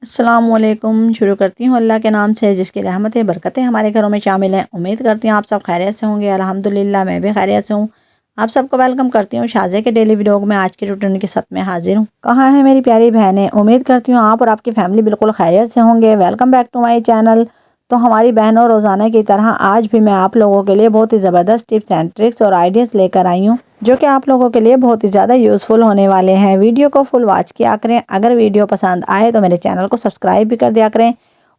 अस्सलामुअलैकुम। शुरू करती हूँ अल्लाह के नाम से जिसकी रहमतें बरकतें हमारे घरों में शामिल हैं। उम्मीद करती हूँ आप सब खैरियत से होंगे। अल्हम्दुलिल्लाह मैं भी खैरियत से हूँ। आप सबको वेलकम करती हूँ शाज़े के डेली व्लॉग में। आज के रूटीन के साथ में हाजिर हूँ। कहाँ है मेरी प्यारी बहनें? उम्मीद करती हूँ आप और आपकी फैमिली बिल्कुल खैरियत से होंगे। Welcome back to my channel. तो हमारी बहनों रोज़ाना की तरह आज भी मैं आप लोगों के लिए बहुत ही ज़बरदस्त टिप्स एंड ट्रिक्स और आइडियाज़ लेकर आई हूँ जो कि आप लोगों के लिए बहुत ही ज़्यादा यूज़फुल होने वाले हैं। वीडियो को फुल वॉच किया करें। अगर वीडियो पसंद आए तो मेरे चैनल को सब्सक्राइब भी कर दिया करें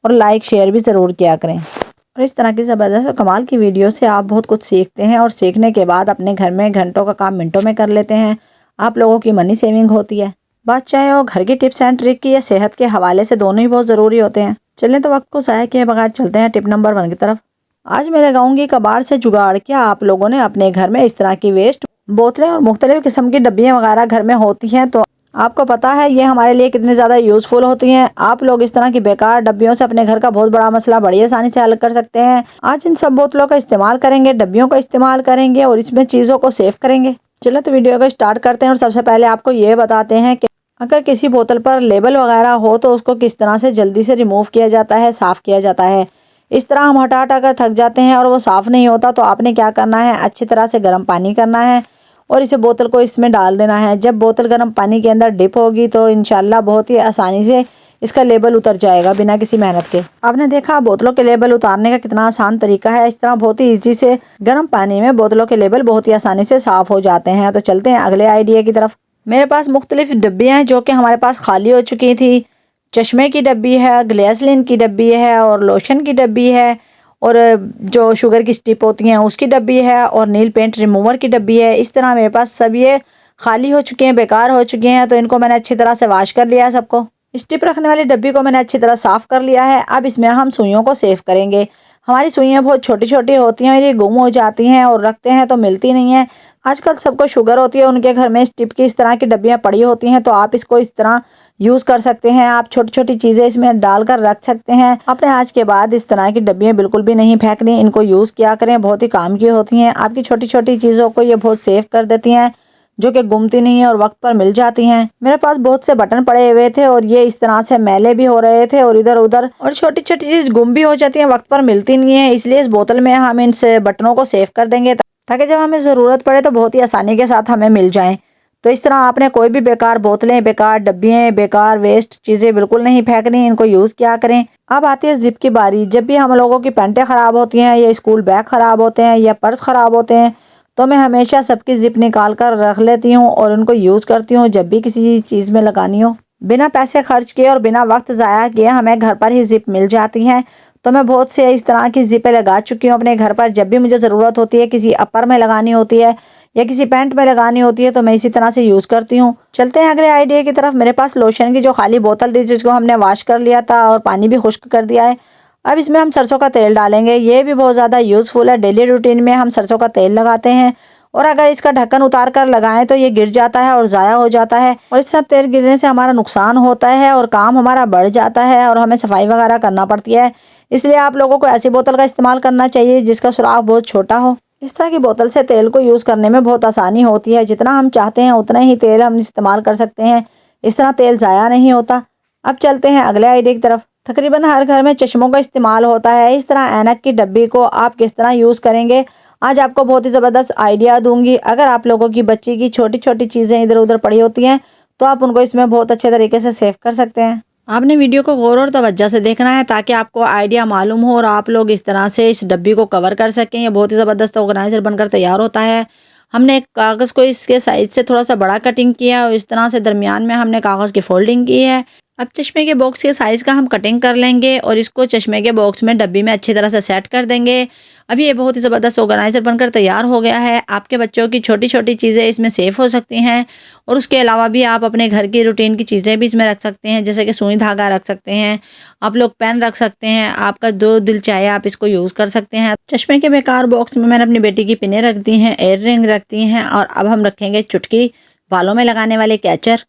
और लाइक शेयर भी ज़रूर किया करें। और इस तरह की ज़बरदस्त और कमाल की वीडियो से आप बहुत कुछ सीखते हैं और सीखने के बाद अपने घर में घंटों का काम मिनटों में कर लेते हैं। आप लोगों की मनी सेविंग होती है। बात चाहे वो घर की टिप्स एंड ट्रिक की या सेहत के हवाले से, दोनों ही बहुत ज़रूरी होते हैं। चलें तो वक्त को ज़ाया किए बगैर चलते हैं टिप नंबर 1 की तरफ। आज मैं लगाऊंगी कबाड़ से जुगाड़। क्या आप लोगों ने अपने घर में इस तरह की वेस्ट बोतलें और मुख्तलिफ किस्म की डब्बियाँ वगैरह घर में होती हैं तो आपको पता है ये हमारे लिए कितनी ज़्यादा यूज़फुल होती हैं। आप लोग इस तरह की बेकार डब्बियों से अपने घर का बहुत बड़ा मसला बड़ी आसानी से हल कर सकते हैं। आज इन सब बोतलों का इस्तेमाल करेंगे, डब्बियों का इस्तेमाल करेंगे और इसमें चीज़ों को सेव करेंगे। चलो तो वीडियो को स्टार्ट करते हैं और सबसे पहले आपको ये बताते हैं कि अगर किसी बोतल पर लेबल वगैरह हो तो उसको किस तरह से जल्दी से रिमूव किया जाता है, साफ़ किया जाता है। इस तरह हम हटा हटा कर थक जाते हैं और वो साफ़ नहीं होता तो आपने क्या करना है, अच्छी तरह से गर्म पानी करना है और इसे बोतल को इसमें डाल देना है। जब बोतल गर्म पानी के अंदर डिप होगी तो इंशाल्लाह बहुत ही आसानी से इसका लेबल उतर जाएगा बिना किसी मेहनत के। आपने देखा बोतलों के लेबल उतारने का कितना आसान तरीका है। इस तरह बहुत ही ईजी से गर्म पानी में बोतलों के लेबल बहुत ही आसानी से साफ़ हो जाते हैं। तो चलते हैं अगले आइडिया की तरफ। मेरे पास मुख्तलिफ डब्बियाँ हैं जो कि हमारे पास खाली हो चुकी थी। चश्मे की डब्बी है, ग्लिसरीन की डब्बी है और लोशन की डब्बी है और जो शुगर की स्टिप होती हैं उसकी डब्बी है और नील पेंट रिमूवर की डब्बी है। इस तरह मेरे पास सब ये खाली हो चुके हैं, बेकार हो चुके हैं। तो इनको मैंने अच्छी तरह से वॉश कर लिया है सबको। स्टिप रखने वाली डब्बी को मैंने अच्छी तरह साफ़ कर लिया है। अब इसमें हम सुइयों को सेव करेंगे। हमारी सुइयाँ बहुत छोटी छोटी होती हैं और ये गुम हो जाती हैं और रखते हैं तो मिलती नहीं है। आजकल सबको शुगर होती है, उनके घर में स्टिप की इस तरह की डब्बियाँ पड़ी होती हैं तो आप इसको इस तरह यूज़ कर सकते हैं। आप छोटी छोटी चीज़ें इसमें डालकर रख सकते हैं। अपने आज के बाद इस तरह की डब्बियाँ बिल्कुल भी नहीं फेंकनी, इनको यूज़ किया करें, बहुत ही काम की होती हैं। आपकी छोटी छोटी चीज़ों को ये बहुत सेव कर देती हैं जो कि गुमती नहीं है और वक्त पर मिल जाती हैं। मेरे पास बहुत से बटन पड़े हुए थे और ये इस तरह से मैले भी हो रहे थे और इधर उधर, और छोटी छोटी चीज़ गुम भी हो जाती हैं, वक्त पर मिलती नहीं है। इसलिए इस बोतल में हम इन बटनों को सेव कर देंगे ताकि जब हमें ज़रूरत पड़े तो बहुत ही आसानी के साथ हमें मिल जाएं। तो इस तरह आपने कोई भी बेकार बोतलें, बेकार डब्बियाँ, बेकार वेस्ट चीज़ें बिल्कुल नहीं फेंकनी, इनको यूज़ किया करें। अब आती है जिप की बारी। जब भी हम लोगों की पैंटें ख़राब होती हैं या स्कूल बैग ख़राब होते हैं या पर्स ख़राब होते हैं तो मैं हमेशा सबकी जिप निकाल कर रख लेती हूँ और उनको यूज़ करती हूँ जब भी किसी चीज़ में लगानी हो। बिना पैसे खर्च किए और बिना वक्त ज़ाया किए हमें घर पर ही जिप मिल जाती हैं। तो मैं बहुत से इस तरह की ज़िपें लगा चुकी हूँ अपने घर पर। जब भी मुझे ज़रूरत होती है, किसी अपर में लगानी होती है या किसी पैंट में लगानी होती है तो मैं इसी तरह से यूज़ करती हूँ। चलते हैं अगले आइडिया की तरफ। मेरे पास लोशन की जो खाली बोतल थी जिसको हमने वॉश कर लिया था और पानी भी खुश्क कर दिया है। अब इसमें हम सरसों का तेल डालेंगे। ये भी बहुत ज़्यादा यूज़फुल है। डेली रूटीन में हम सरसों का तेल लगाते हैं और अगर इसका ढक्कन उतार कर लगाएं तो ये गिर जाता है और ज़ाया हो जाता है और इस सब तेल गिरने से हमारा नुकसान होता है और काम हमारा बढ़ जाता है और हमें सफाई वगैरह करना पड़ती है। इसलिए आप लोगों को ऐसी बोतल का इस्तेमाल करना चाहिए जिसका सुराख बहुत छोटा हो। इस तरह की बोतल से तेल को यूज़ करने में बहुत आसानी होती है। जितना हम चाहते हैं उतना ही तेल हम इस्तेमाल कर सकते हैं। इस तरह तेल ज़ाया नहीं होता। अब चलते हैं अगले आइडिया की तरफ। तकरीबन हर घर में चश्मों का इस्तेमाल होता है। इस तरह ऐनक की डब्बी को आप किस तरह यूज़ करेंगे, आज आपको बहुत ही ज़बरदस्त आइडिया दूंगी। अगर आप लोगों की बच्ची की छोटी छोटी चीज़ें इधर उधर पड़ी होती हैं तो आप उनको इसमें बहुत अच्छे तरीके से सेव कर सकते हैं। आपने वीडियो को गौर और तवज्जो से देखना है ताकि आपको आइडिया मालूम हो और आप लोग इस तरह से इस डब्बी को कवर कर सकें। ये बहुत ही ज़बरदस्त ऑर्गेनाइज़र बनकर तैयार होता है। हमने एक कागज़ को इसके साइज़ से थोड़ा सा बड़ा कटिंग किया और इस तरह से दरमियान में हमने कागज़ की फोल्डिंग की है। अब चश्मे के बॉक्स के साइज़ का हम कटिंग कर लेंगे और इसको चश्मे के बॉक्स में डब्बी में अच्छी तरह से सेट कर देंगे। अब ये बहुत ही ज़बरदस्त ऑर्गेनाइज़र बनकर तैयार हो गया है। आपके बच्चों की छोटी छोटी चीज़ें इसमें सेफ हो सकती हैं और उसके अलावा भी आप अपने घर की रूटीन की चीज़ें भी इसमें रख सकते हैं, जैसे कि सुई धागा रख सकते हैं, आप लोग पेन रख सकते हैं। आपका जो दिल चाहे आप इसको यूज़ कर सकते हैं। चश्मे के बेकार बॉक्स में मैंने अपनी बेटी की पिनें रख दी हैं, एयर रिंग रख दी हैं और अब हम रखेंगे चुटकी, बालों में लगाने वाले कैचर।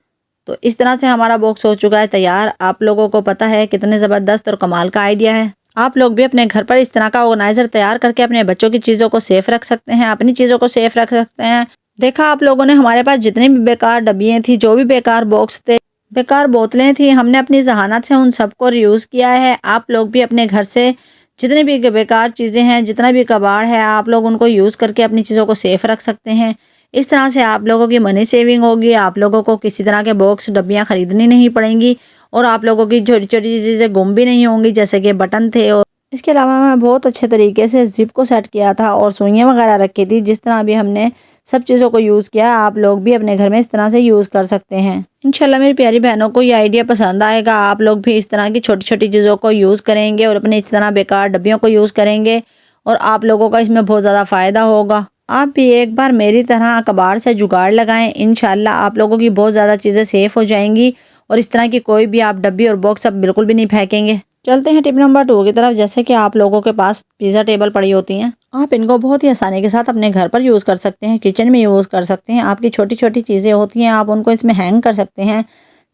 तो इस तरह से हमारा बॉक्स हो चुका है तैयार। आप लोगों को पता है कितने ज़बरदस्त और कमाल का आइडिया है। आप लोग भी अपने घर पर इस तरह का ऑर्गेनाइज़र तैयार करके अपने बच्चों की चीज़ों को सेफ रख सकते हैं, अपनी चीज़ों को सेफ रख सकते हैं। देखा आप लोगों ने हमारे पास जितनी भी बेकार डब्बियाँ थी, जो भी बेकार बॉक्स थे, बेकार बोतलें थी, हमने अपनी ज़हानत से उन सबको रीयूज़ किया है। आप लोग भी अपने घर से जितने भी बेकार चीज़ें हैं, जितना भी कबाड़ है, आप लोग उनको यूज़ करके अपनी चीज़ों को सेफ़ रख सकते हैं। इस तरह से आप लोगों की मनी सेविंग होगी, आप लोगों को किसी तरह के बॉक्स, डब्बियाँ खरीदनी नहीं पड़ेंगी और आप लोगों की छोटी-छोटी चीज़ें गुम भी नहीं होंगी, जैसे कि बटन थे। और इसके अलावा मैं बहुत अच्छे तरीके से ज़िप को सेट किया था और सुइयाँ वगैरह रखी थी। जिस तरह भी हमने सब चीज़ों को यूज़ किया, आप लोग भी अपने घर में इस तरह से यूज़ कर सकते हैं। इंशाल्लाह मेरी प्यारी बहनों को ये आइडिया पसंद आएगा। आप लोग भी इस तरह की छोटी-छोटी चीज़ों को यूज़ करेंगे और अपने इस तरह बेकार डब्बियों को यूज़ करेंगे और आप लोगों का इसमें बहुत ज़्यादा फ़ायदा होगा। आप भी एक बार मेरी तरह कबाड़ से जुगाड़ लगाएँ, इंशाल्लाह आप लोगों की बहुत ज़्यादा चीज़ें सेफ़ हो जाएँगी और इस तरह की कोई भी आप डब्बी और बॉक्स अब बिल्कुल भी नहीं फेंकेंगे। चलते हैं टिप नंबर 2 की तरफ। जैसे कि आप लोगों के पास पिज़्ज़ा टेबल पड़ी होती हैं, आप इनको बहुत ही आसानी के साथ अपने घर पर यूज़ कर सकते हैं, किचन में यूज़ कर सकते हैं। आपकी छोटी-छोटी चीज़ें होती हैं, आप उनको इसमें हैंग कर सकते हैं।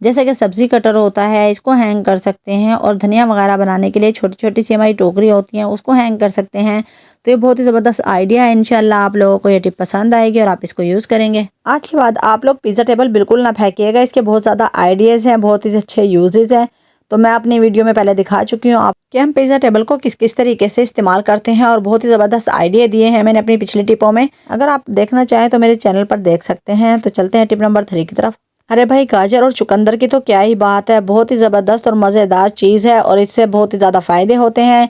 जैसे कि सब्ज़ी कटर होता है, इसको हैंग कर सकते हैं और धनिया वगैरह बनाने के लिए छोटी-छोटी सी हमारी टोकरी होती हैं, उसको हैंग कर सकते हैं। तो ये बहुत ही ज़बरदस्त आइडिया है। इंशाल्लाह आप लोगों को ये टिप पसंद आएगी और आप इसको यूज़ करेंगे। आज के बाद आप लोग पिज़्ज़ा टेबल बिल्कुल ना फेंकिएगा, इसके बहुत ज़्यादा आइडियाज़ हैं, बहुत ही अच्छे यूजेज़ हैं। तो मैं अपनी वीडियो में पहले दिखा चुकी हूँ आप कि हम पिज़्ज़ा टेबल को किस किस तरीके से इस्तेमाल करते हैं और बहुत ही ज़बरदस्त आइडिया दिए हैं मैंने अपनी पिछली टिपों में। अगर आप देखना चाहें तो मेरे चैनल पर देख सकते हैं। तो चलते हैं टिप नंबर 3 की तरफ। अरे भाई, गाजर और चुकंदर की तो क्या ही बात है, बहुत ही ज़बरदस्त और मज़ेदार चीज़ है और इससे बहुत ही ज़्यादा फ़ायदे होते हैं।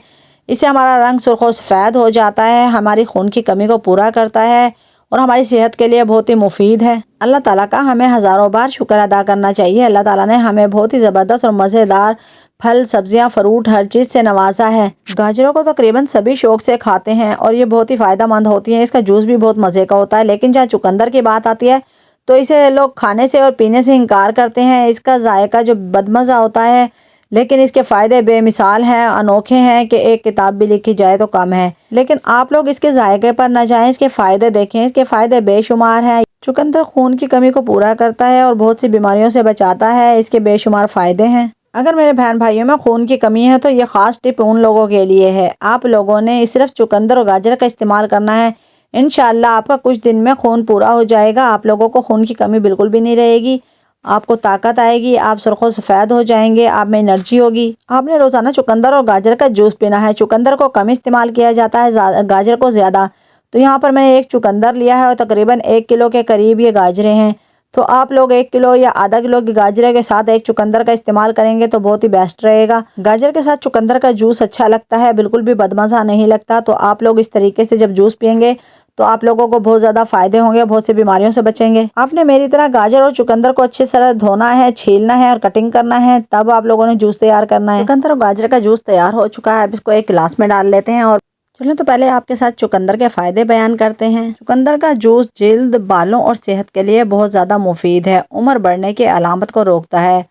इससे हमारा रंग सुर्ख और सफ़ेद हो जाता है, हमारी खून की कमी को पूरा करता है और हमारी सेहत के लिए बहुत ही मुफीद है। अल्लाह ताला का हमें हज़ारों बार शुक्र अदा करना चाहिए। अल्लाह ताला ने हमें बहुत ही ज़बरदस्त और मज़ेदार फल, सब्जियां, फ्रूट हर चीज़ से नवाजा है। गाजरों को तकरीबन सभी शौक से खाते हैं और ये बहुत ही फ़ायदेमंद होती है। इसका जूस भी बहुत मज़े का होता है। लेकिन जहाँ चुकंदर की बात आती है तो इसे लोग खाने से और पीने से इनकार करते हैं। इसका जायका जो बदमज़ा होता है, लेकिन इसके फ़ायदे बेमिसाल हैं, अनोखे हैं कि एक किताब भी लिखी जाए तो कम है। लेकिन आप लोग इसके जायके पर ना जाएं, इसके फ़ायदे देखें। इसके फ़ायदे बेशुमार हैं। चुकंदर खून की कमी को पूरा करता है और बहुत सी बीमारियों से बचाता है। इसके बेशुमार फ़ायदे हैं। अगर मेरे बहन भाइयों में खून की कमी है तो ये ख़ास टिप उन लोगों के लिए है। आप लोगों ने सिर्फ चुकंदर और गाजर का इस्तेमाल करना है। इंशाल्लाह आपका कुछ दिन में खून पूरा हो जाएगा। आप लोगों को खून की कमी बिल्कुल भी नहीं रहेगी। आपको ताकत आएगी, आप सुर्खों सफ़ेद हो जाएंगे, आप में एनर्जी होगी। आपने रोज़ाना चुकंदर और गाजर का जूस पीना है। चुकंदर को कम इस्तेमाल किया जाता है, गाजर को ज़्यादा। तो यहाँ पर मैंने एक चुकंदर लिया है और तकरीबन 1 किलो के करीब ये गाजरें हैं। तो आप लोग 1 किलो या आधा किलो की गाजर के साथ एक चुकंदर का इस्तेमाल करेंगे तो बहुत ही बेस्ट रहेगा। गाजर के साथ चुकंदर का जूस अच्छा लगता है, बिल्कुल भी बदमज़ा नहीं लगता। तो आप लोग इस तरीके से जब जूस पियेंगे तो आप लोगों को बहुत ज़्यादा फ़ायदे होंगे, बहुत सी बीमारियों से बचेंगे। आपने मेरी तरह गाजर और चुकंदर को अच्छी तरह धोना है, छीलना है और कटिंग करना है, तब आप लोगों ने जूस तैयार करना है। चुकंदर और गाजर का जूस तैयार हो चुका है। अब इसको एक गिलास में डाल लेते हैं और चलें तो पहले आपके साथ चुकंदर के फ़ायदे बयान करते हैं। चुकंदर का जूस जिल्द, बालों और सेहत के लिए बहुत ज़्यादा मुफीद है। उम्र बढ़ने की अलामत को रोकता है,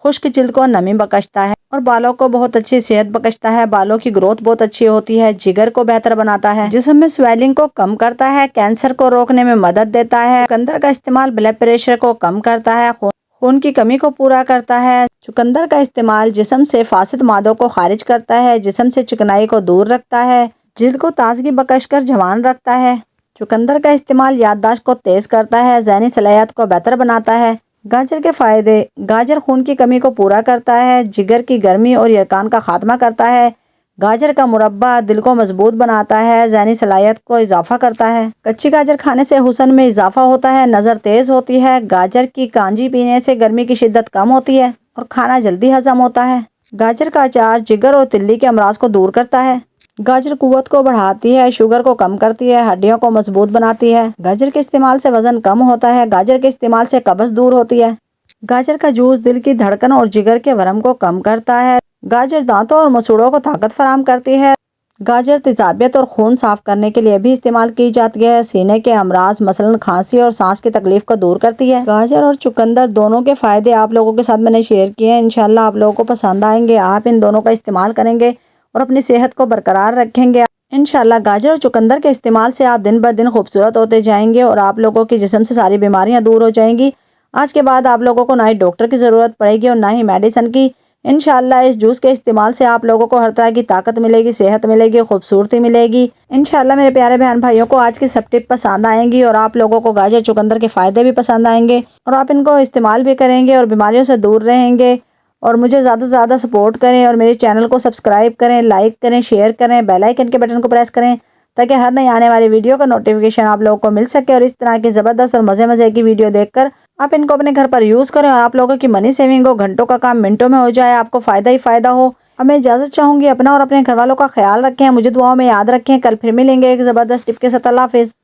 खुश्क जिल्द को नमी बख्शता है और बालों को बहुत अच्छी सेहत बख्शता है। बालों की ग्रोथ बहुत अच्छी होती है, जिगर को बेहतर बनाता है, जिस्म में स्वेलिंग को कम करता है, कैंसर को रोकने में मदद देता है। चुकंदर का इस्तेमाल ब्लड प्रेशर को कम करता है, खून की कमी को पूरा करता है। चुकंदर का इस्तेमाल जिस्म से फासिद मादों को खारिज करता है, जिस्म से चिकनाई को दूर रखता है, जिल्द को ताजगी बख्श कर जवान रखता है। चुकंदर का इस्तेमाल याददाश्त को तेज करता है, ज़हनी सलाहियत को बेहतर बनाता है। गाजर के फ़ायदे। गाजर खून की कमी को पूरा करता है, जिगर की गर्मी और यरकान का खात्मा करता है। गाजर का मुरब्बा दिल को मजबूत बनाता है, ज़हनी सलाहियत को इजाफा करता है। कच्ची गाजर खाने से हुस्न में इजाफा होता है, नज़र तेज़ होती है। गाजर की कांजी पीने से गर्मी की शिद्दत कम होती है और खाना जल्दी हजम होता है। गाजर का अचार जिगर और तिल्ली के अमराज को दूर करता है। गाजर कुव्वत को बढ़ाती है, शुगर को कम करती है, हड्डियों को मजबूत बनाती है। गाजर के इस्तेमाल से वजन कम होता है। गाजर के इस्तेमाल से कब्ज़ दूर होती है। गाजर का जूस दिल की धड़कन और जिगर के वरम को कम करता है। गाजर दांतों और मसूड़ों को ताकत फराहम करती है। गाजर तेजाबियत और खून साफ करने के लिए भी इस्तेमाल की जाती है। सीने के अमराज मसलन खांसी और सांस की तकलीफ को दूर करती है। गाजर और चुकंदर दोनों के फ़ायदे आप लोगों के साथ मैंने शेयर किए हैं। इंशाल्लाह आप लोगों को पसंद आएंगे। आप इन दोनों का इस्तेमाल करेंगे और अपनी सेहत को बरकरार रखेंगे। इंशाल्लाह गाजर और चुकंदर के इस्तेमाल से आप दिन ब दिन खूबसूरत होते जाएंगे और आप लोगों के जिस्म से सारी बीमारियां दूर हो जाएंगी। आज के बाद आप लोगों को ना ही डॉक्टर की ज़रूरत पड़ेगी और ना ही मेडिसिन की। इंशाल्लाह इस जूस के इस्तेमाल से आप लोगों को हर तरह की ताकत मिलेगी, सेहत मिलेगी, खूबसूरती मिलेगी। इंशाल्लाह मेरे प्यारे बहन भाइयों को आज की सब टिप पसंद आएंगी और आप लोगों को गाजर चुकंदर के फ़ायदे भी पसंद आएंगे और आप इनको इस्तेमाल भी करेंगे और बीमारियों से दूर रहेंगे। और मुझे ज़्यादा से ज़्यादा सपोर्ट करें और मेरे चैनल को सब्सक्राइब करें, लाइक करें, शेयर करें, बेल आइकन के बटन को प्रेस करें ताकि हर नई आने वाली वीडियो का नोटिफिकेशन आप लोगों को मिल सके। और इस तरह की ज़बरदस्त और मज़े की वीडियो देखकर आप इनको अपने घर पर यूज़ करें और आप लोगों की मनी सेविंग हो, घंटों का काम मिनटों में हो जाए, आपको फ़ायदा ही फ़ायदा हो। अब मैं इजाज़त चाहूँगी, अपना और अपने घर वालों का ख्याल रखें, मुझे दुआओं में याद रखें। कल फिर मिलेंगे एक ज़बरदस्त टिप के साथ। अल्लाह हाफ़िज़।